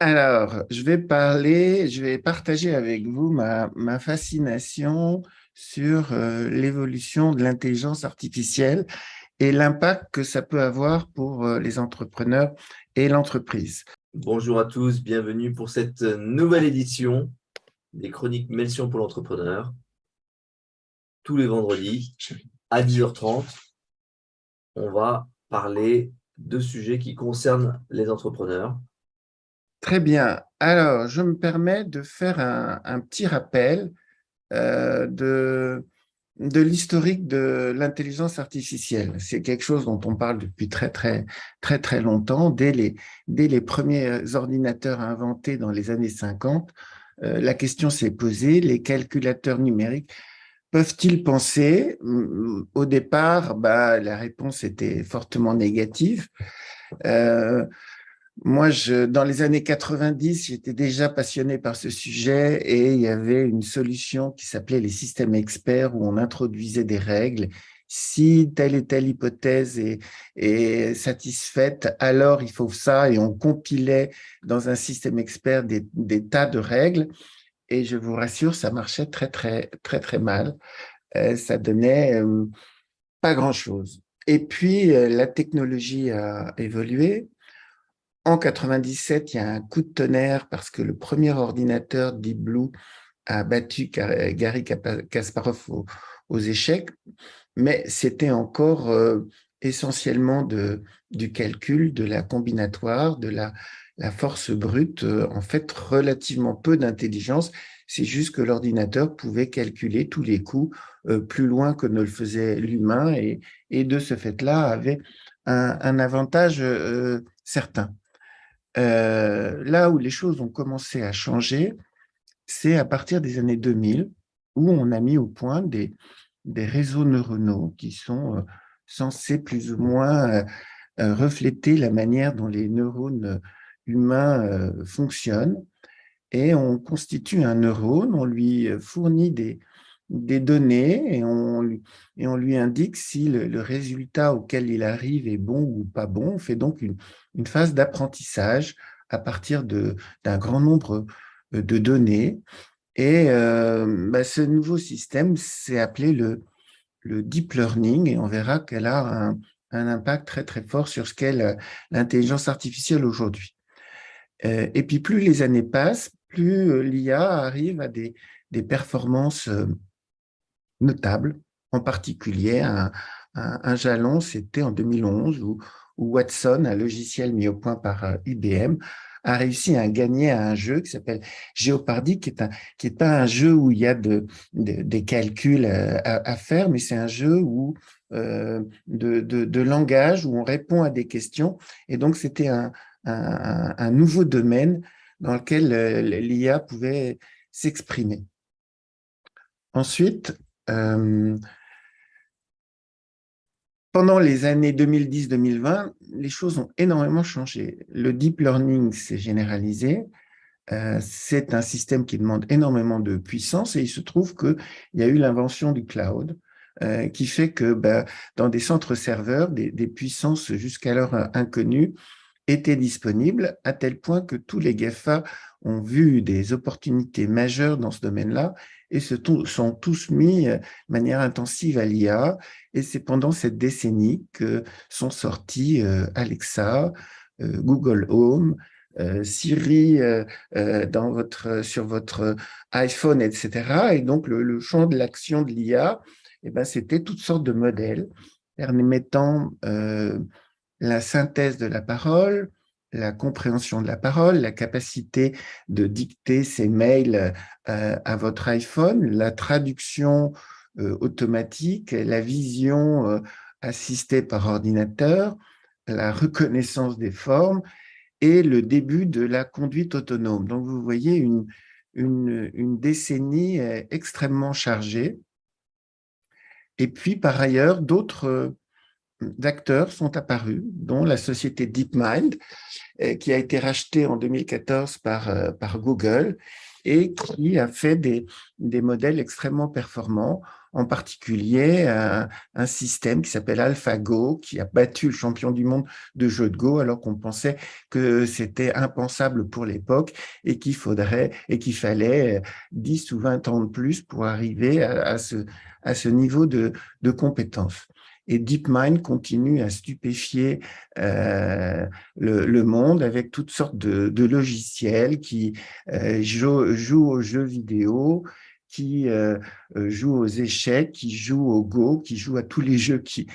Alors, je vais partager avec vous ma fascination sur l'évolution de l'intelligence artificielle et l'impact que ça peut avoir pour les entrepreneurs et l'entreprise. Bonjour à tous, bienvenue pour cette nouvelle édition des Chroniques Melchior pour l'entrepreneur. Tous les vendredis à 10h30, on va parler de sujets qui concernent les entrepreneurs. Très bien. Alors, je me permets de faire un petit rappel de l'historique de l'intelligence artificielle. C'est quelque chose dont on parle depuis très longtemps. Dès les premiers ordinateurs inventés dans les années 50, la question s'est posée, les calculateurs numériques peuvent-ils penser? Au départ, la réponse était fortement négative. Euh, Dans les années 90, j'étais déjà passionné par ce sujet et il y avait une solution qui s'appelait les systèmes experts où on introduisait des règles. Si telle et telle hypothèse est satisfaite, alors il faut ça et on compilait dans un système expert des tas de règles et je vous rassure, ça marchait très mal. Ça donnait pas grand-chose. Et puis, la technologie a évolué. En 97, il y a un coup de tonnerre parce que le premier ordinateur Deep Blue a battu Garry Kasparov aux échecs, mais c'était encore essentiellement du calcul, de la combinatoire, la force brute, en fait relativement peu d'intelligence. C'est juste que l'ordinateur pouvait calculer tous les coups plus loin que ne le faisait l'humain et de ce fait-là avait un avantage certain. Là où les choses ont commencé à changer, c'est à partir des années 2000, où on a mis au point des réseaux neuronaux qui sont censés plus ou moins refléter la manière dont les neurones humains fonctionnent. Et on constitue un neurone, on lui fournit des données et on lui indique si le résultat auquel il arrive est bon ou pas bon. On fait donc une phase d'apprentissage à partir d'un grand nombre de données. Et ce nouveau système, c'est appelé le deep learning et on verra qu'elle a un impact très fort sur ce qu'est l'intelligence artificielle aujourd'hui. Et puis plus les années passent, plus l'IA arrive à des performances notables. En particulier, un jalon, c'était en 2011 où Watson, un logiciel mis au point par IBM, a réussi à gagner à un jeu qui s'appelle Jeopardy, qui est pas un jeu où il y a des calculs à faire, mais c'est un jeu de langage où on répond à des questions. Et donc, c'était un nouveau domaine dans lequel l'IA pouvait s'exprimer. Ensuite, euh, pendant les années 2010-2020, les choses ont énormément changé. Le deep learning s'est généralisé. C'est un système qui demande énormément de puissance et il se trouve qu'il y a eu l'invention du cloud qui fait que dans des centres serveurs, des puissances jusqu'alors inconnues étaient disponibles à tel point que tous les GAFA ont vu des opportunités majeures dans ce domaine-là et sont tous mis de manière intensive à l'IA. Et c'est pendant cette décennie que sont sortis Alexa, Google Home, Siri sur votre iPhone, etc. Et donc, le champ de l'action de l'IA, eh ben, c'était toutes sortes de modèles permettant la synthèse de la parole, la compréhension de la parole, la capacité de dicter ses mails à votre iPhone, la traduction automatique, la vision assistée par ordinateur, la reconnaissance des formes et le début de la conduite autonome. Donc, vous voyez une décennie extrêmement chargée. Et puis, par ailleurs, d'autres acteurs sont apparus, dont la société DeepMind, qui a été rachetée en 2014 par Google et qui a fait des modèles extrêmement performants. en particulier un système qui s'appelle AlphaGo, qui a battu le champion du monde de jeu de Go, alors qu'on pensait que c'était impensable pour l'époque et qu'il fallait 10 ou 20 ans de plus pour arriver à ce niveau de compétence. Et DeepMind continue à stupéfier le monde avec toutes sortes de logiciels qui jouent aux jeux vidéo, qui jouent aux échecs, qui jouent au Go, qui jouent à tous les jeux qui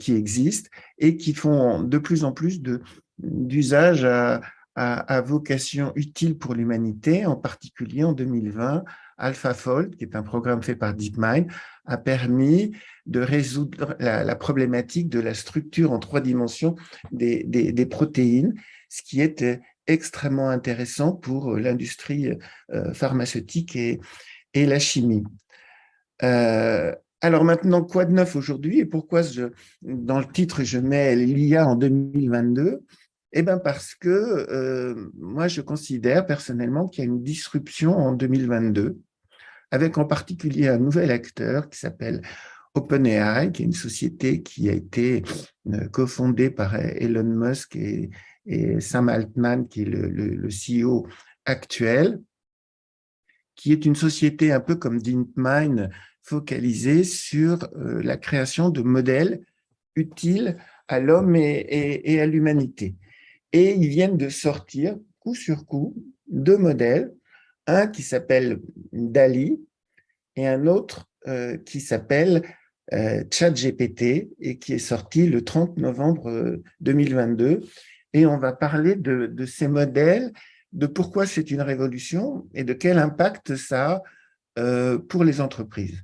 existent et qui font de plus en plus d'usage à vocation utile pour l'humanité, en particulier en 2020. AlphaFold, qui est un programme fait par DeepMind, a permis de résoudre la problématique de la structure en 3 dimensions des protéines, ce qui est extrêmement intéressant pour l'industrie pharmaceutique et la chimie. Alors maintenant, quoi de neuf aujourd'hui et pourquoi dans le titre je mets l'IA en 2022? Eh bien parce que moi je considère personnellement qu'il y a une disruption en 2022, avec en particulier un nouvel acteur qui s'appelle OpenAI, qui est une société qui a été cofondée par Elon Musk et Sam Altman, qui est le CEO actuel, qui est une société un peu comme DeepMind, focalisée sur la création de modèles utiles à l'homme et à l'humanité. Et ils viennent de sortir, coup sur coup, 2 modèles, un qui s'appelle DALI et un autre qui s'appelle ChatGPT et qui est sorti le 30 novembre 2022. Et on va parler de ces modèles, de pourquoi c'est une révolution et de quel impact ça a pour les entreprises.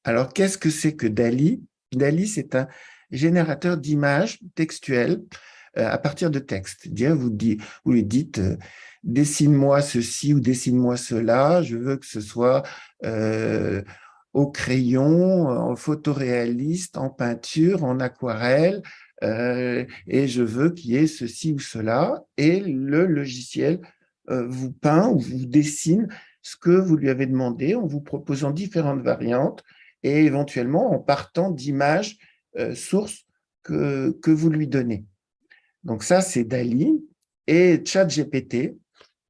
Alors, qu'est-ce que c'est que DALI? DALI, c'est un générateur d'images textuelles à partir de texte. Vous lui dites dessine-moi ceci ou dessine-moi cela, je veux que ce soit au crayon, en photoréaliste, en peinture, en aquarelle, et je veux qu'il y ait ceci ou cela, et le logiciel vous peint ou vous dessine ce que vous lui avez demandé en vous proposant différentes variantes et éventuellement en partant d'images sources que vous lui donnez. Donc ça, c'est DALI et ChatGPT,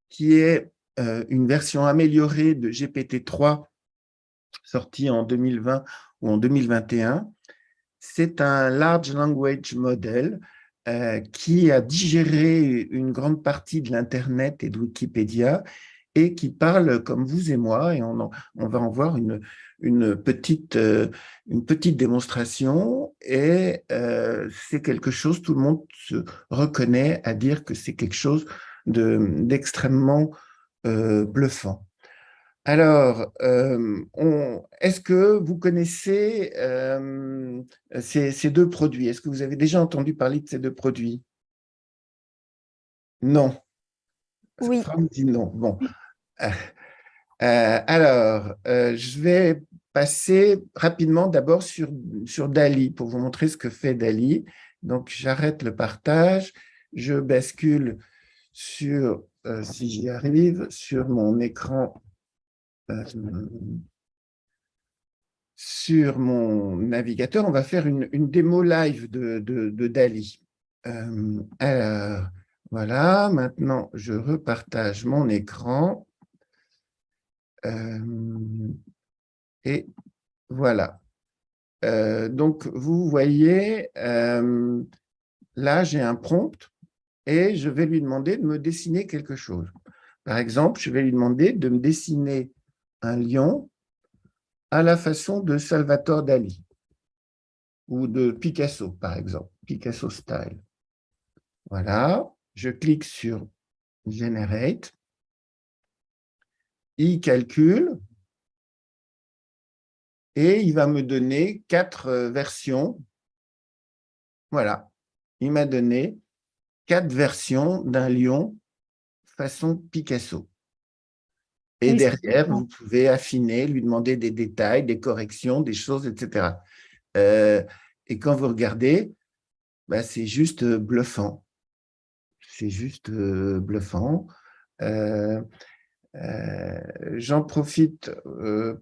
qui est une version améliorée de GPT-3 sortie en 2020 ou en 2021. C'est un Large Language Model qui a digéré une grande partie de l'Internet et de Wikipédia et qui parle comme vous et moi, et on va en voir une petite démonstration, et c'est quelque chose, tout le monde se reconnaît à dire que c'est quelque chose d'extrêmement bluffant. Alors, est-ce que vous connaissez ces 2 produits? Est-ce que vous avez déjà entendu parler de ces 2 produits? Non. Oui. Franck dit non. Bon. Alors, je vais passer rapidement d'abord sur DALI pour vous montrer ce que fait DALI. Donc, j'arrête le partage, je bascule sur, si j'y arrive, sur mon écran, sur mon navigateur. On va faire une démo live de DALI. Alors, voilà, maintenant, je repartage mon écran. Et voilà. Donc, vous voyez, là, j'ai un prompt et je vais lui demander de me dessiner quelque chose. Par exemple, je vais lui demander de me dessiner un lion à la façon de Salvatore Dali ou de Picasso, par exemple, Picasso style. Voilà, je clique sur Generate. Il calcule et il va me donner 4 versions. Voilà, il m'a donné 4 versions d'un lion façon Picasso. Et Oui, derrière, vous pouvez affiner, lui demander des détails, des corrections, des choses, etc. Et quand vous regardez, bah, c'est juste bluffant. C'est juste bluffant. J'en profite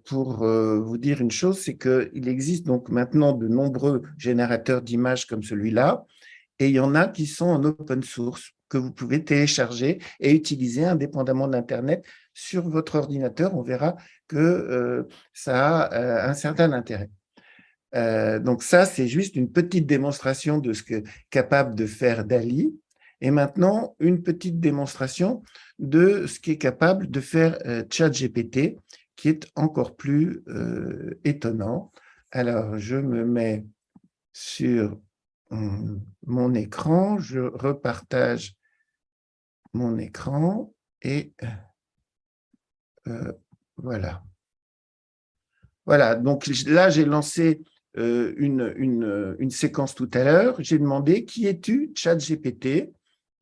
pour vous dire une chose, c'est qu'il existe donc maintenant de nombreux générateurs d'images comme celui-là, et il y en a qui sont en open source, que vous pouvez télécharger et utiliser indépendamment d'Internet sur votre ordinateur. On verra que ça a un certain intérêt. Donc ça, c'est juste une petite démonstration de ce que capable de faire Dali. Et maintenant, une petite démonstration de ce qui est capable de faire ChatGPT, qui est encore plus étonnant. Alors, je me mets sur mon écran, je repartage mon écran et voilà. Voilà, donc là, j'ai lancé une séquence tout à l'heure. J'ai demandé qui es-tu, ChatGPT,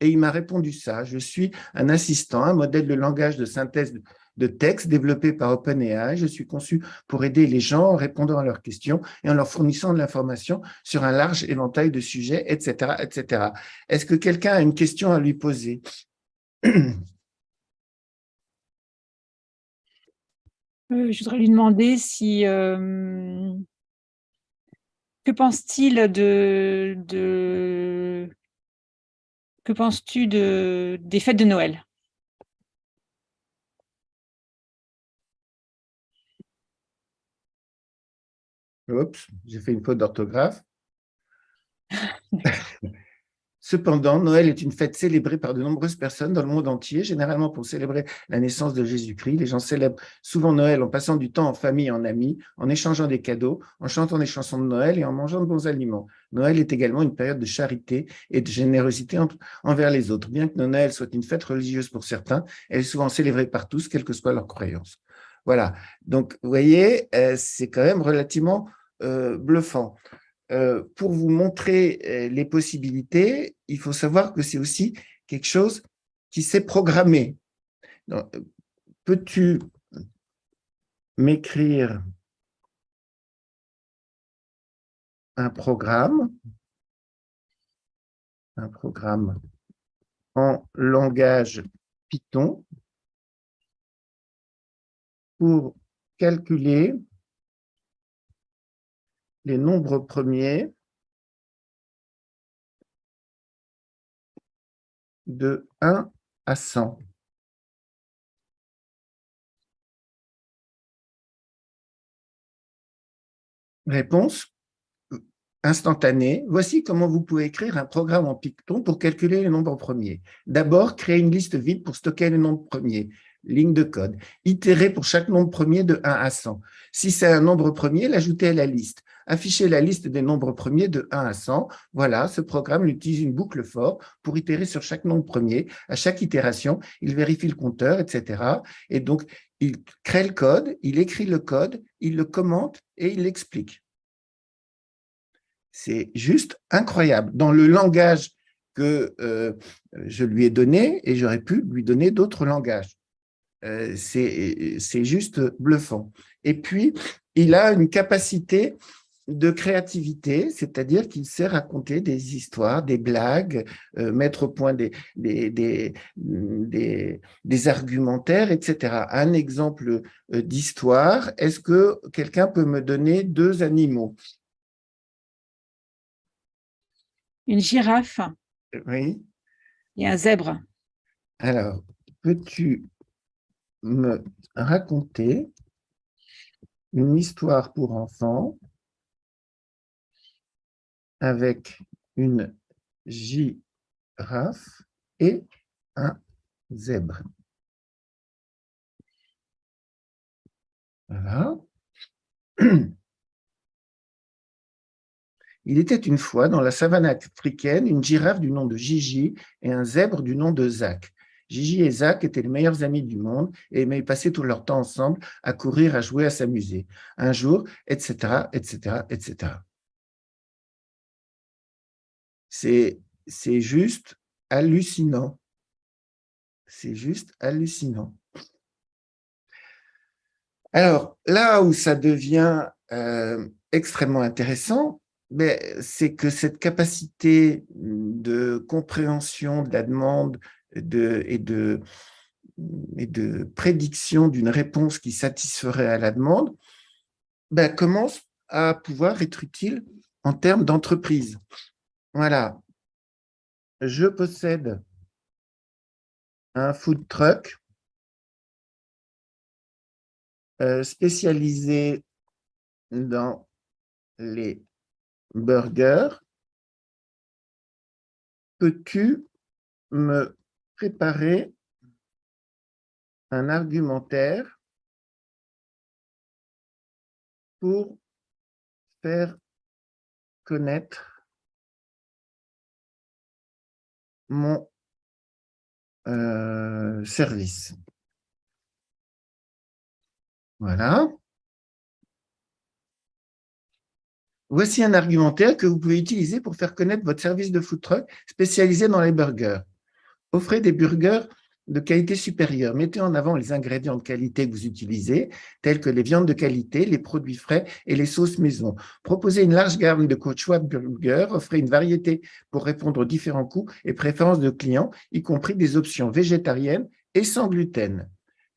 et il m'a répondu ça. Je suis un assistant, un modèle de langage de synthèse de texte développé par OpenAI. Je suis conçu pour aider les gens en répondant à leurs questions et en leur fournissant de l'information sur un large éventail de sujets, etc., etc. Est-ce que quelqu'un a une question à lui poser? Je voudrais lui demander si que pense-t-il que penses-tu des fêtes de Noël? Oups, j'ai fait une faute d'orthographe. Cependant, Noël est une fête célébrée par de nombreuses personnes dans le monde entier, généralement pour célébrer la naissance de Jésus-Christ. Les gens célèbrent souvent Noël en passant du temps en famille et en amis, en échangeant des cadeaux, en chantant des chansons de Noël et en mangeant de bons aliments. Noël est également une période de charité et de générosité envers les autres. Bien que Noël soit une fête religieuse pour certains, elle est souvent célébrée par tous, quelle que soit leur croyance. Voilà. Donc, vous voyez, c'est quand même relativement bluffant. Pour vous montrer les possibilités, il faut savoir que c'est aussi quelque chose qui s'est programmé. Peux-tu m'écrire un programme en langage Python pour calculer les nombres premiers de 1 à 100. Réponse instantanée. Voici comment vous pouvez écrire un programme en Python pour calculer les nombres premiers. D'abord, créer une liste vide pour stocker les nombres premiers. Ligne de code. Itérer pour chaque nombre premier de 1 à 100. Si c'est un nombre premier, l'ajouter à la liste. Afficher la liste des nombres premiers de 1 à 100. Voilà, ce programme utilise une boucle for pour itérer sur chaque nombre premier. À chaque itération, il vérifie le compteur, etc. Et donc, il crée le code, il écrit le code, il le commente et il l'explique. C'est juste incroyable. Dans le langage que je lui ai donné, et j'aurais pu lui donner d'autres langages. C'est juste bluffant. Et puis, il a une capacité de créativité, c'est-à-dire qu'il sait raconter des histoires, des blagues, mettre au point des argumentaires, etc. Un exemple d'histoire, est-ce que quelqu'un peut me donner 2 animaux? Une girafe Oui. et un zèbre. Alors, peux-tu me raconter une histoire pour enfants avec une girafe et un zèbre? Voilà. Il était une fois dans la savane africaine une girafe du nom de Gigi et un zèbre du nom de Zach. Gigi et Zach étaient les meilleurs amis du monde et aimaient passer tout leur temps ensemble à courir, à jouer, à s'amuser. Un jour, etc., etc., etc. C'est juste hallucinant. C'est juste hallucinant. Alors, là où ça devient extrêmement intéressant, c'est que cette capacité de compréhension de la demande et et de prédiction d'une réponse qui satisferait à la demande, ben, commence à pouvoir être utile en termes d'entreprise. Voilà. Je possède un food truck spécialisé dans les burgers. Peux-tu me préparer un argumentaire pour faire connaître mon service? Voilà. Voici un argumentaire que vous pouvez utiliser pour faire connaître votre service de food truck spécialisé dans les burgers. Offrez des burgers de qualité supérieure. Mettez en avant les ingrédients de qualité que vous utilisez, tels que les viandes de qualité, les produits frais et les sauces maison. Proposez une large gamme de choix de burgers. Offrez une variété pour répondre aux différents coûts et préférences de clients, y compris des options végétariennes et sans gluten.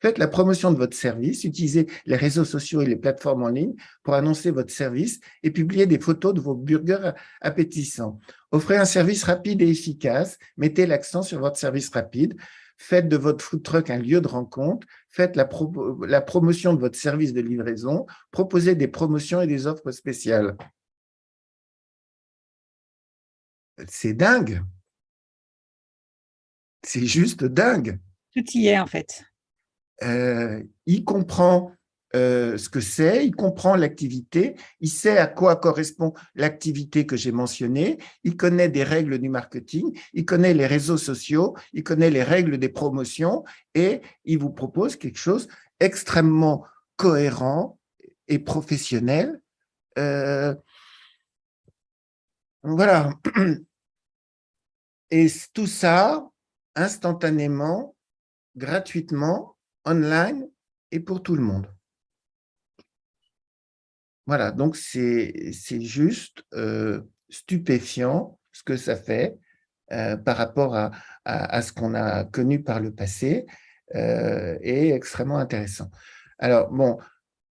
Faites la promotion de votre service, utilisez les réseaux sociaux et les plateformes en ligne pour annoncer votre service et publier des photos de vos burgers appétissants. Offrez un service rapide et efficace, mettez l'accent sur votre service rapide, faites de votre food truck un lieu de rencontre, faites la promotion de votre service de livraison, proposez des promotions et des offres spéciales. C'est dingue. C'est juste dingue. Tout y est, en fait. Il comprend ce que c'est, il comprend l'activité, il sait à quoi correspond l'activité que j'ai mentionnée, il connaît des règles du marketing, il connaît les réseaux sociaux, il connaît les règles des promotions et il vous propose quelque chose extrêmement cohérent et professionnel. Voilà. Et tout ça instantanément, gratuitement, online et pour tout le monde. Voilà, donc c'est juste stupéfiant ce que ça fait par rapport à ce qu'on a connu par le passé et extrêmement intéressant. Alors, bon,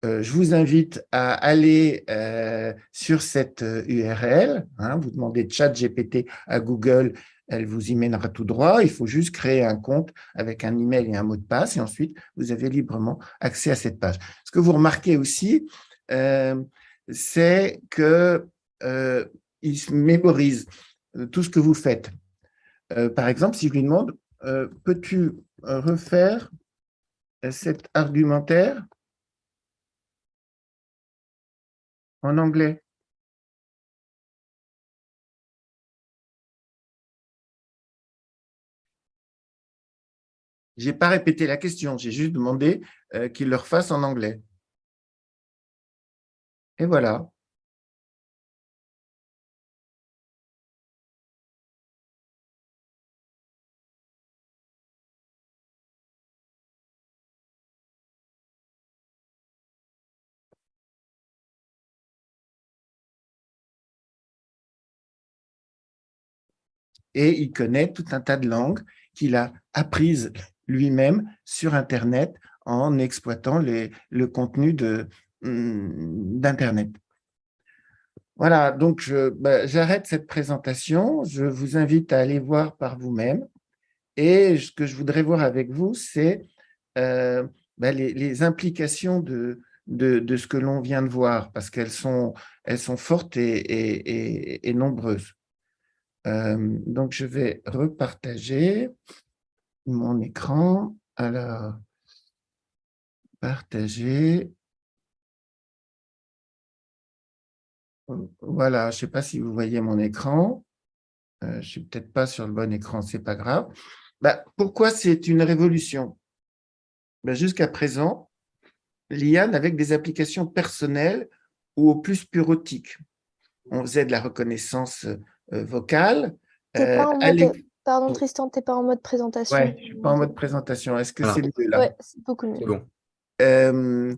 je vous invite à aller sur cette URL, hein, vous demandez ChatGPT à Google, elle vous y mènera tout droit. Il faut juste créer un compte avec un email et un mot de passe et ensuite, vous avez librement accès à cette page. Ce que vous remarquez aussi, c'est qu'il se mémorise tout ce que vous faites. Par exemple, si je lui demande, peux-tu refaire cet argumentaire en anglais? Je n'ai pas répété la question, j'ai juste demandé qu'il le refasse en anglais. Et voilà. Et il connaît tout un tas de langues qu'il a apprises lui-même sur Internet en exploitant le contenu d'Internet. Voilà, donc j'arrête cette présentation. Je vous invite à aller voir par vous-même. Et ce que je voudrais voir avec vous, c'est les implications de ce que l'on vient de voir, parce qu'elles sont fortes et nombreuses. Donc, je vais repartager mon écran. Alors, partager. Voilà, je ne sais pas si vous voyez mon écran. Je ne suis peut-être pas sur le bon écran, ce n'est pas grave. Pourquoi c'est une révolution? Jusqu'à présent, l'IA n'avait que des applications personnelles ou au plus bureautique. On faisait de la reconnaissance vocale. Pardon, Tristan, tu n'es pas en mode présentation. Oui, je ne suis pas en mode présentation. Est-ce que c'est mieux là? Oui, c'est beaucoup mieux. C'est bon.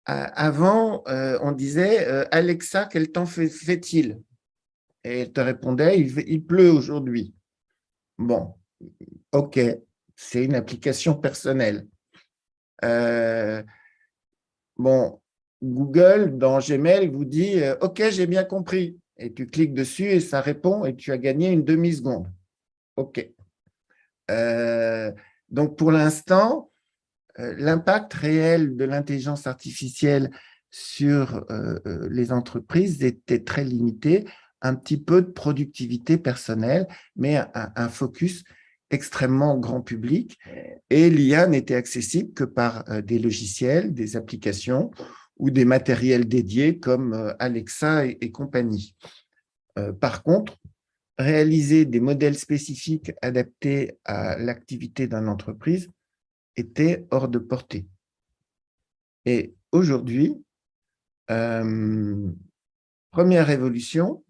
Avant, on disait Alexa, quel temps fait-il? Et elle te répondait il pleut aujourd'hui. Bon, ok, c'est une application personnelle. Bon, Google, dans Gmail, vous dit « Ok, j'ai bien compris ». Et tu cliques dessus et ça répond et tu as gagné une demi-seconde. OK. Donc, pour l'instant, l'impact réel de l'intelligence artificielle sur les entreprises était très limité, un petit peu de productivité personnelle, mais un focus extrêmement grand public. Et l'IA n'était accessible que par des logiciels, des applications ou des matériels dédiés comme Alexa et compagnie. Par contre, réaliser des modèles spécifiques adaptés à l'activité d'une entreprise était hors de portée. Et aujourd'hui, première révolution,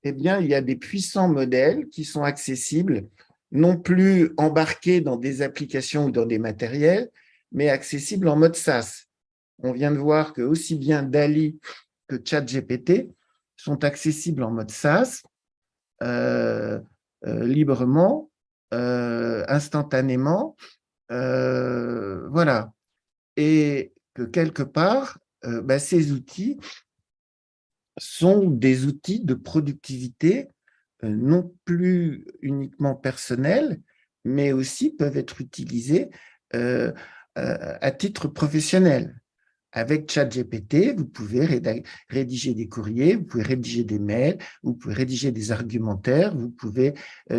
eh bien, il y a des puissants modèles qui sont accessibles, non plus embarqués dans des applications ou dans des matériels, mais accessibles en mode SaaS. On vient de voir que aussi bien DALL-E que ChatGPT sont accessibles en mode SaaS, librement, instantanément, voilà. Et que quelque part, ces outils sont des outils de productivité non plus uniquement personnels, mais aussi peuvent être utilisés à titre professionnel. Avec ChatGPT, vous pouvez rédiger des courriers, vous pouvez rédiger des mails, vous pouvez rédiger des argumentaires, vous pouvez,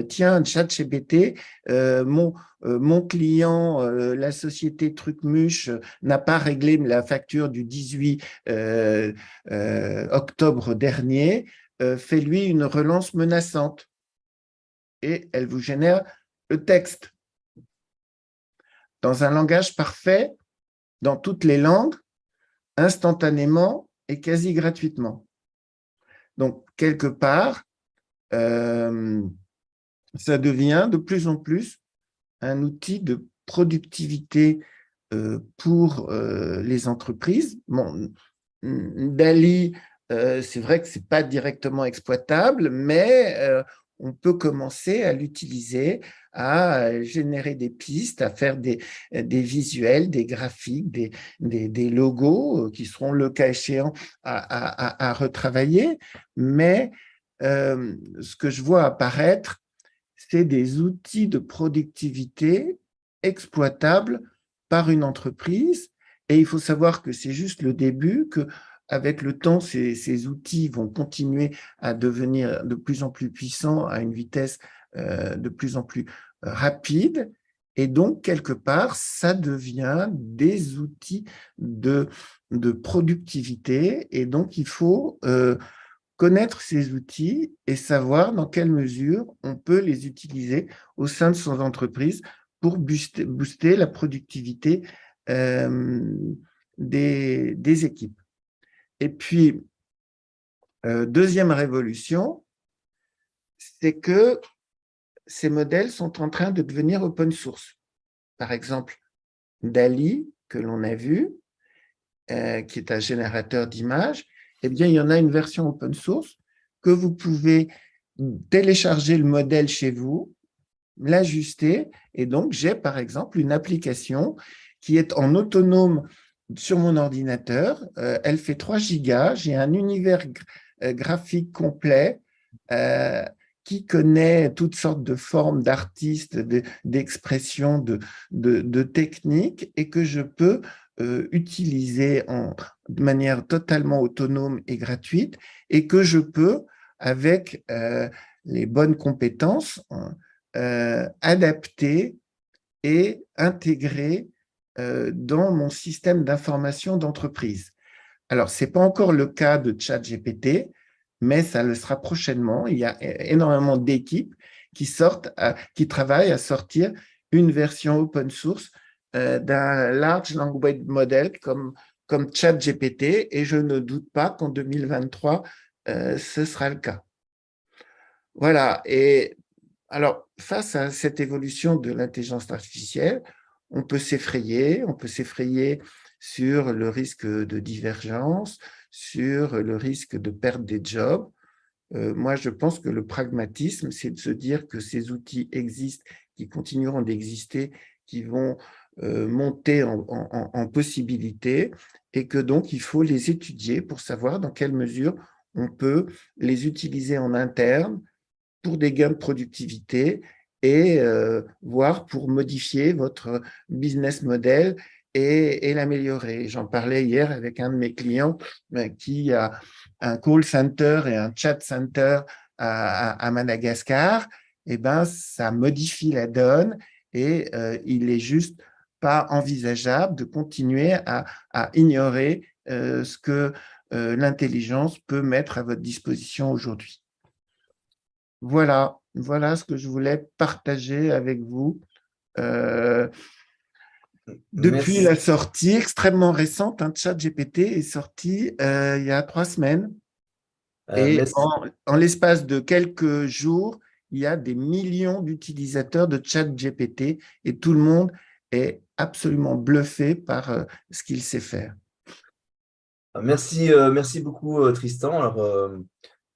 tiens, ChatGPT, mon client, la société Trucmuche, n'a pas réglé la facture du 18 octobre dernier, fais-lui une relance menaçante. Et elle vous génère le texte. Dans un langage parfait, dans toutes les langues, instantanément et quasi gratuitement. Donc, quelque part, ça devient de plus en plus un outil de productivité pour les entreprises. Bon, DALL-E, c'est vrai que ce n'est pas directement exploitable, mais on peut commencer à l'utiliser, à générer des pistes, à faire des visuels, des graphiques, des logos qui seront le cas échéant à retravailler. Mais ce que je vois apparaître, c'est des outils de productivité exploitables par une entreprise. Et il faut savoir que c'est juste le début, qu'avec le temps, ces outils vont continuer à devenir de plus en plus puissants à une vitesse de plus en plus rapide. Et donc, quelque part, ça devient des outils de productivité. Et donc, il faut connaître ces outils et savoir dans quelle mesure on peut les utiliser au sein de son entreprise pour booster la productivité des équipes. Et puis, deuxième révolution, c'est que ces modèles sont en train de devenir open source. Par exemple, DALL-E, que l'on a vu, qui est un générateur d'images, eh bien, il y en a une version open source que vous pouvez télécharger le modèle chez vous, l'ajuster, et donc j'ai par exemple une application qui est en autonome sur mon ordinateur, elle fait 3 gigas, j'ai un univers graphique complet qui connaît toutes sortes de formes d'artistes, d'expressions, de techniques, et que je peux utiliser de manière totalement autonome et gratuite, et que je peux, avec les bonnes compétences, adapter et intégrer dans mon système d'information d'entreprise. Alors, ce n'est pas encore le cas de ChatGPT, mais ça le sera prochainement. Il y a énormément d'équipes qui travaillent à sortir une version open source d'un large language model comme ChatGPT, et je ne doute pas qu'en 2023, ce sera le cas. Voilà. Et alors, face à cette évolution de l'intelligence artificielle, on peut s'effrayer sur le risque de divergence, sur le risque de perdre des jobs. Moi, je pense que le pragmatisme, c'est de se dire que ces outils existent, qui continueront d'exister, qui vont monter en possibilités, et que donc il faut les étudier pour savoir dans quelle mesure on peut les utiliser en interne pour des gains de productivité et voire pour modifier votre business model et l'améliorer. J'en parlais hier avec un de mes clients qui a un call center et un chat center à Madagascar. Eh ben, ça modifie la donne et il est juste pas envisageable de continuer à ignorer ce que l'intelligence peut mettre à votre disposition aujourd'hui. Voilà, voilà ce que je voulais partager avec vous. Depuis Merci. la sortie extrêmement récente, ChatGPT est sorti il y a 3 semaines. Et Merci. en l'espace de quelques jours, il y a des millions d'utilisateurs de ChatGPT et tout le monde est absolument bluffé par ce qu'il sait faire. Merci beaucoup, Tristan. Alors,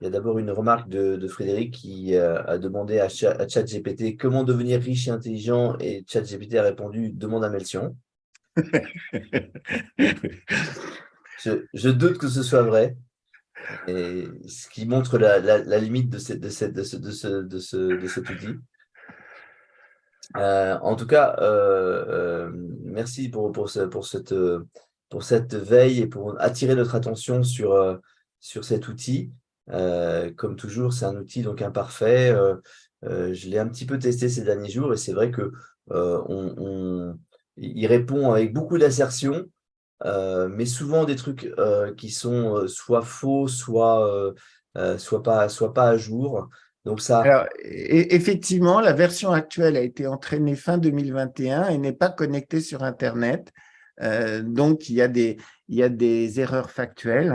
il y a d'abord une remarque de Frédéric qui a demandé à ChatGPT comment devenir riche et intelligent, et ChatGPT a répondu demande à Melchion. Je doute que ce soit vrai, et ce qui montre la limite de cet outil. En tout cas, merci pour cette veille et pour attirer notre attention sur cet outil. Comme toujours, c'est un outil donc imparfait. Je l'ai un petit peu testé ces derniers jours et c'est vrai que il répond avec beaucoup d'assertions, mais souvent des trucs qui sont soit faux, soit pas à jour. Donc ça. Alors, effectivement, la version actuelle a été entraînée fin 2021 et n'est pas connectée sur Internet. Donc, il y a des erreurs factuelles.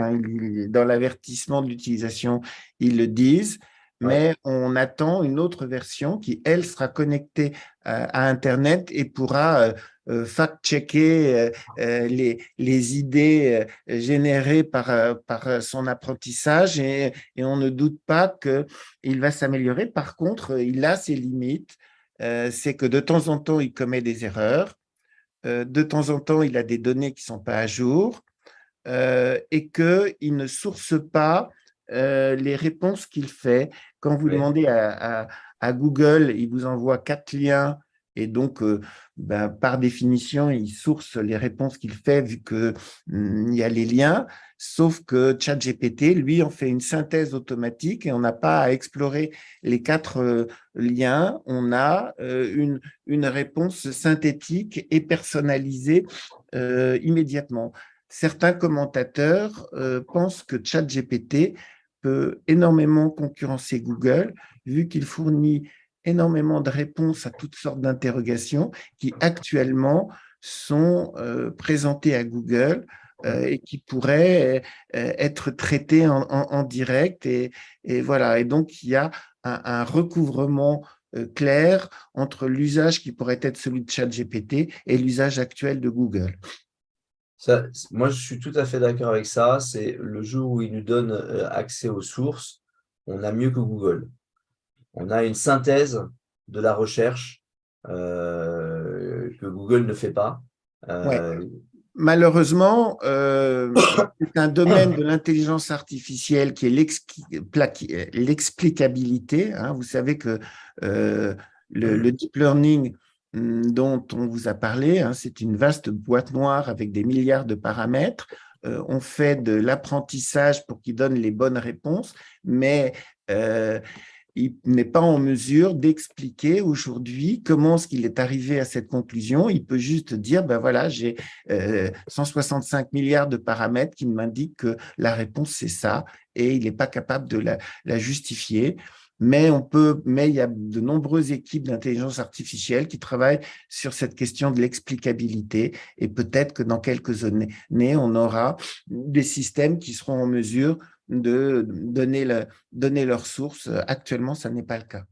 Dans l'avertissement de l'utilisation, ils le disent, mais on attend une autre version qui, elle, sera connectée à Internet et pourra fact-checker les idées générées par son apprentissage et on ne doute pas qu'il va s'améliorer. Par contre, il a ses limites. C'est que de temps en temps, il commet des erreurs. De temps en temps, il a des données qui ne sont pas à jour et qu'il ne source pas les réponses qu'il fait. Quand vous demandez à Google, il vous envoie 4 liens et donc, par définition, il source les réponses qu'il fait vu qu'il y a les liens, sauf que ChatGPT, lui, en fait une synthèse automatique et on n'a pas à explorer les 4 liens. On a une réponse synthétique et personnalisée immédiatement. Certains commentateurs pensent que ChatGPT peut énormément concurrencer Google, vu qu'il fournit énormément de réponses à toutes sortes d'interrogations qui actuellement sont présentées à Google et qui pourraient être traitées en direct. Et voilà. Et donc, il y a un recouvrement clair entre l'usage qui pourrait être celui de ChatGPT et l'usage actuel de Google. Moi, je suis tout à fait d'accord avec ça. C'est le jour où ils nous donnent accès aux sources, on a mieux que Google. On a une synthèse de la recherche que Google ne fait pas. Malheureusement, c'est un domaine de l'intelligence artificielle qui est l'explicabilité. Vous savez que le deep learning dont on vous a parlé, c'est une vaste boîte noire avec des milliards de paramètres. On fait de l'apprentissage pour qu'il donne les bonnes réponses, mais il n'est pas en mesure d'expliquer aujourd'hui comment est-ce qu'il est arrivé à cette conclusion. Il peut juste dire, ben voilà, j'ai 165 milliards de paramètres qui m'indiquent que la réponse, c'est ça, et il n'est pas capable de la justifier. Mais il y a de nombreuses équipes d'intelligence artificielle qui travaillent sur cette question de l'explicabilité et peut-être que dans quelques années, on aura des systèmes qui seront en mesure de donner leurs sources. Actuellement, ça n'est pas le cas.